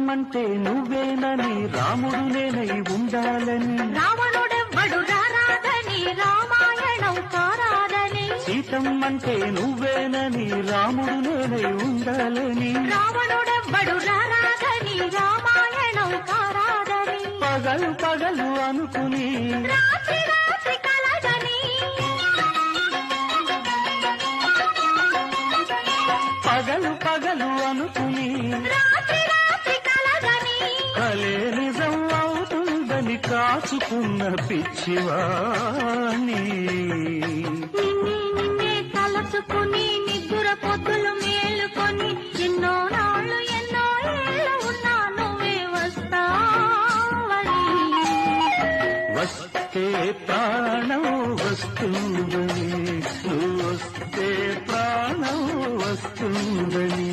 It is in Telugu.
అంటే నువ్వేనని రాముడు నేనై ఉండాలని రావణుడెవ్వడు రారాదని రామాయణం కారాదని సీతమ్మంటే నువ్వేనని రాముడు నేనై ఉండాలని రావణుడెవ్వడు రారాదని రామాయణం కారాదని పగలు పగలు అనుకుని రాత్రి రాత్రి కలగని పగలు పగలు అనుకుని రాత్రి రాత్రి కలగని కలే నిజం అవుతుందని కాచుకున్న పిచ్చివాణి నిన్నే తలచుకుని నిద్ర పొద్దులు మేలుకొని ఎన్నో నాళ్ళు ఎన్నో ఏళ్ళు ఉన్నా నువ్వే వస్తావని వస్తే ప్రాణం వస్తుందని నువ్వు వస్తే ప్రాణం వస్తుందని